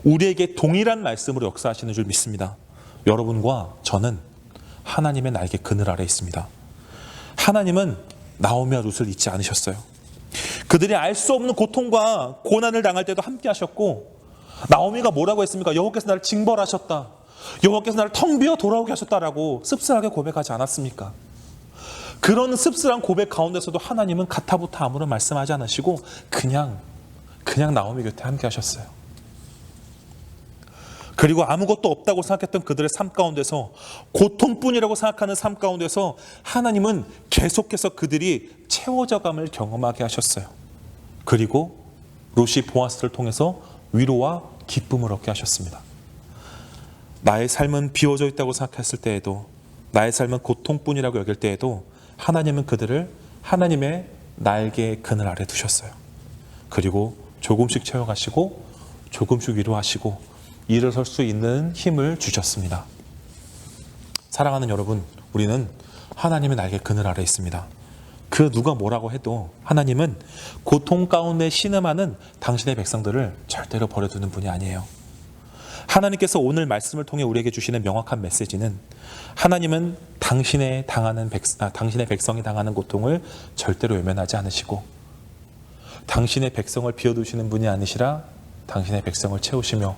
우리에게 동일한 말씀으로 역사하시는 줄 믿습니다. 여러분과 저는 하나님의 날개 그늘 아래에 있습니다. 하나님은 나오미와 룻을 잊지 않으셨어요. 그들이 알 수 없는 고통과 고난을 당할 때도 함께 하셨고, 나오미가 뭐라고 했습니까? 여호와께서 나를 징벌하셨다, 여호와께서 나를 텅 비어 돌아오게 하셨다라고 씁쓸하게 고백하지 않았습니까? 그런 씁쓸한 고백 가운데서도 하나님은 가타부타 아무런 말씀하지 않으시고 그냥 나오미 곁에 함께 하셨어요. 그리고 아무것도 없다고 생각했던 그들의 삶 가운데서, 고통뿐이라고 생각하는 삶 가운데서 하나님은 계속해서 그들이 채워져감을 경험하게 하셨어요. 그리고 룻이 보아스를 통해서 위로와 기쁨을 얻게 하셨습니다. 나의 삶은 비워져 있다고 생각했을 때에도, 나의 삶은 고통뿐이라고 여길 때에도 하나님은 그들을 하나님의 날개 그늘 아래 두셨어요. 그리고 조금씩 채워가시고 조금씩 위로하시고 일어설 수 있는 힘을 주셨습니다. 사랑하는 여러분, 우리는 하나님의 날개 그늘 아래 있습니다. 그 누가 뭐라고 해도 하나님은 고통 가운데 신음하는 당신의 백성들을 절대로 버려두는 분이 아니에요. 하나님께서 오늘 말씀을 통해 우리에게 주시는 명확한 메시지는, 하나님은 당신의 백성이 당하는 고통을 절대로 외면하지 않으시고, 당신의 백성을 비워두시는 분이 아니시라 당신의 백성을 채우시며,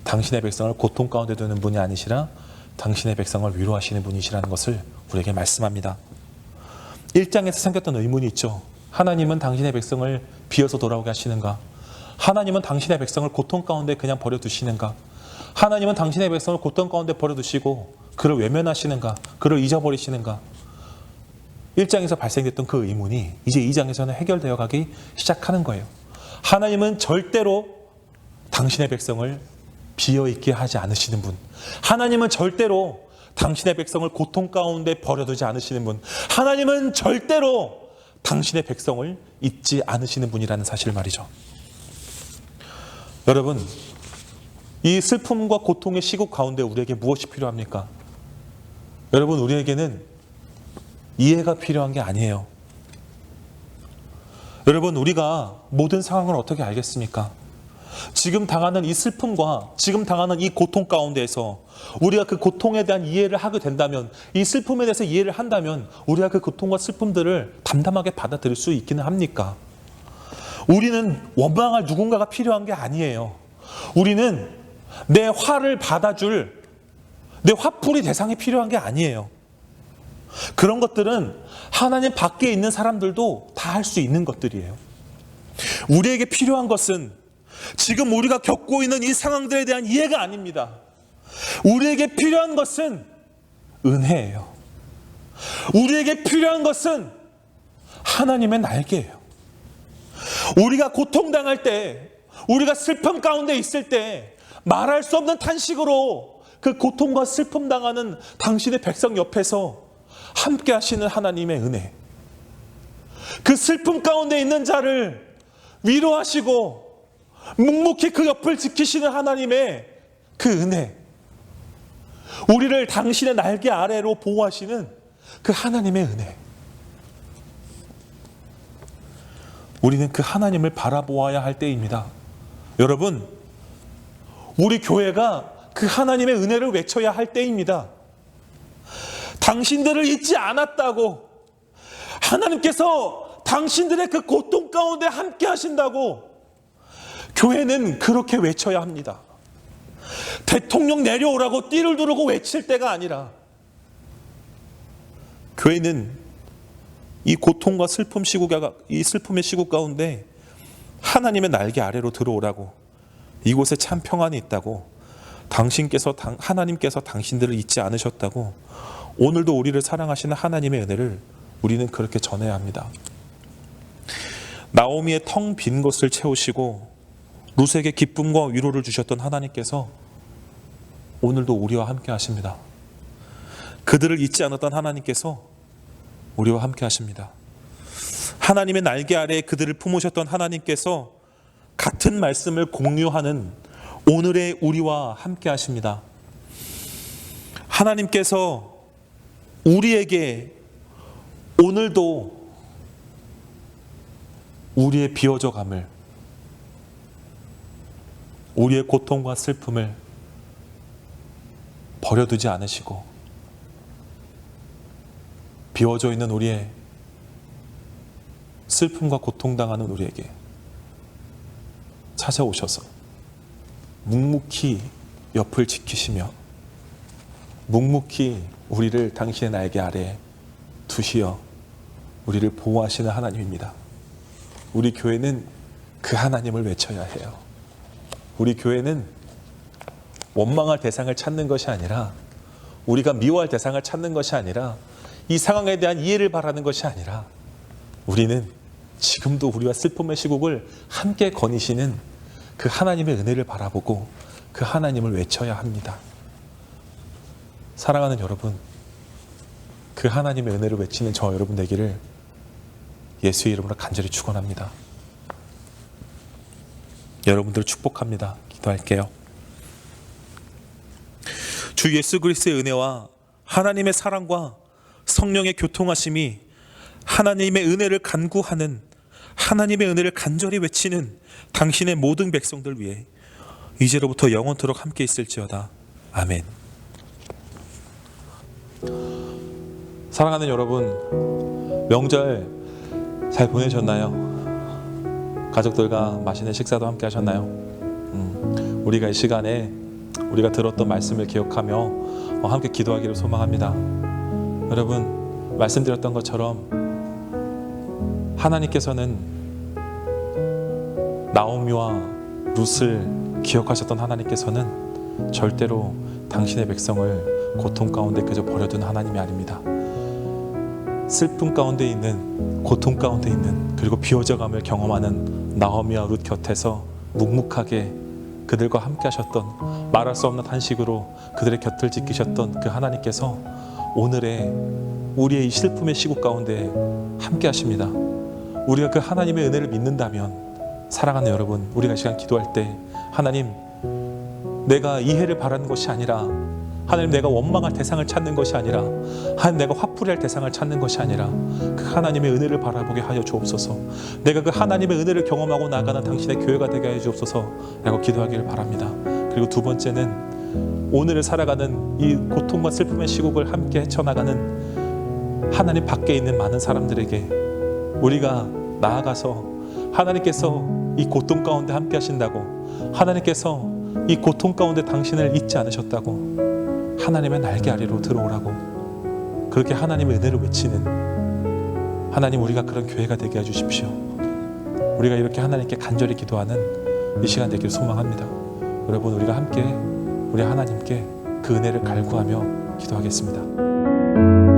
당신의 백성을 고통 가운데 두는 분이 아니시라 당신의 백성을 위로하시는 분이시라는 것을 우리에게 말씀합니다. 1장에서 생겼던 의문이 있죠. 하나님은 당신의 백성을 비어서 돌아오게 하시는가? 하나님은 당신의 백성을 고통 가운데 그냥 버려두시는가? 하나님은 당신의 백성을 고통 가운데 버려두시고 그를 외면하시는가? 그를 잊어버리시는가? 1장에서 발생됐던 그 의문이 이제 2장에서는 해결되어 가기 시작하는 거예요. 하나님은 절대로 당신의 백성을 비어있게 하지 않으시는 분, 하나님은 절대로 당신의 백성을 고통 가운데 버려두지 않으시는 분, 하나님은 절대로 당신의 백성을 잊지 않으시는 분이라는 사실 말이죠. 여러분, 이 슬픔과 고통의 시국 가운데 우리에게 무엇이 필요합니까? 여러분, 우리에게는 이해가 필요한 게 아니에요. 여러분, 우리가 모든 상황을 어떻게 알겠습니까? 지금 당하는 이 슬픔과 지금 당하는 이 고통 가운데에서 우리가 그 고통에 대한 이해를 하게 된다면, 이 슬픔에 대해서 이해를 한다면 우리가 그 고통과 슬픔들을 담담하게 받아들일 수 있기는 합니까? 우리는 원망할 누군가가 필요한 게 아니에요. 우리는 내 화를 받아줄, 내 화풀이 대상이 필요한 게 아니에요. 그런 것들은 하나님 밖에 있는 사람들도 다 할 수 있는 것들이에요. 우리에게 필요한 것은 지금 우리가 겪고 있는 이 상황들에 대한 이해가 아닙니다. 우리에게 필요한 것은 은혜예요. 우리에게 필요한 것은 하나님의 날개예요. 우리가 고통당할 때, 우리가 슬픔 가운데 있을 때 말할 수 없는 탄식으로 그 고통과 슬픔 당하는 당신의 백성 옆에서 함께 하시는 하나님의 은혜, 그 슬픔 가운데 있는 자를 위로하시고 묵묵히 그 옆을 지키시는 하나님의 그 은혜, 우리를 당신의 날개 아래로 보호하시는 그 하나님의 은혜, 우리는 그 하나님을 바라보아야 할 때입니다. 여러분, 우리 교회가 그 하나님의 은혜를 외쳐야 할 때입니다. 당신들을 잊지 않았다고, 하나님께서 당신들의 그 고통 가운데 함께 하신다고 교회는 그렇게 외쳐야 합니다. 대통령 내려오라고 띠를 두르고 외칠 때가 아니라, 교회는 이 고통과 이 슬픔의 시국 가운데 하나님의 날개 아래로 들어오라고, 이곳에 참 평안이 있다고, 하나님께서 당신들을 잊지 않으셨다고, 오늘도 우리를 사랑하시는 하나님의 은혜를 우리는 그렇게 전해야 합니다. 나오미의 텅 빈 곳을 채우시고 룻에게 기쁨과 위로를 주셨던 하나님께서 오늘도 우리와 함께 하십니다. 그들을 잊지 않았던 하나님께서 우리와 함께 하십니다. 하나님의 날개 아래에 그들을 품으셨던 하나님께서 같은 말씀을 공유하는 오늘의 우리와 함께 하십니다. 하나님께서 우리에게 오늘도 우리의 비워져감을, 우리의 고통과 슬픔을 버려두지 않으시고, 비워져 있는 우리의 슬픔과 고통당하는 우리에게 찾아오셔서 묵묵히 옆을 지키시며 묵묵히 우리를 당신의 날개 아래에 두시어 우리를 보호하시는 하나님입니다. 우리 교회는 그 하나님을 외쳐야 해요. 우리 교회는 원망할 대상을 찾는 것이 아니라, 우리가 미워할 대상을 찾는 것이 아니라, 이 상황에 대한 이해를 바라는 것이 아니라, 우리는 지금도 우리와 슬픔의 시국을 함께 거니시는 그 하나님의 은혜를 바라보고 그 하나님을 외쳐야 합니다. 사랑하는 여러분, 그 하나님의 은혜를 외치는 저와 여러분 되기를 예수의 이름으로 간절히 축원합니다. 여러분들 축복합니다. 기도할게요. 주 예수 그리스도의 은혜와 하나님의 사랑과 성령의 교통하심이 하나님의 은혜를 간구하는, 하나님의 은혜를 간절히 외치는 당신의 모든 백성들 위해 이제로부터 영원토록 함께 있을지어다. 아멘. 사랑하는 여러분, 명절 잘 보내셨나요? 가족들과 맛있는 식사도 함께 하셨나요? 우리가 이 시간에 우리가 들었던 말씀을 기억하며 함께 기도하기를 소망합니다. 여러분, 말씀드렸던 것처럼 하나님께서는 나오미와 룻을 기억하셨던 하나님께서는 절대로 당신의 백성을 고통 가운데 그저 버려둔 하나님이 아닙니다. 슬픔 가운데 있는, 고통 가운데 있는, 그리고 비워져감을 경험하는 나오미와 룻 곁에서 묵묵하게 그들과 함께 하셨던, 말할 수 없는 한식으로 그들의 곁을 지키셨던 그 하나님께서 오늘의 우리의 이 슬픔의 시국 가운데 함께 하십니다. 우리가 그 하나님의 은혜를 믿는다면, 사랑하는 여러분, 우리가 이 시간 기도할 때 하나님, 내가 이해를 바라는 것이 아니라, 하나님 내가 원망할 대상을 찾는 것이 아니라, 하나님 내가 화풀이할 대상을 찾는 것이 아니라 그 하나님의 은혜를 바라보게 하여 주옵소서. 내가 그 하나님의 은혜를 경험하고 나가는 당신의 교회가 되게 하여 주옵소서 라고 기도하기를 바랍니다. 그리고 두 번째는 오늘을 살아가는 이 고통과 슬픔의 시국을 함께 헤쳐나가는 하나님 밖에 있는 많은 사람들에게 우리가 나아가서 하나님께서 이 고통 가운데 함께 하신다고, 하나님께서 이 고통 가운데 당신을 잊지 않으셨다고, 하나님의 날개 아래로 들어오라고, 그렇게 하나님의 은혜를 외치는 하나님, 우리가 그런 교회가 되게 해주십시오. 우리가 이렇게 하나님께 간절히 기도하는 이 시간 되기를 소망합니다. 여러분, 우리가 함께 우리 하나님께 그 은혜를 갈구하며 기도하겠습니다.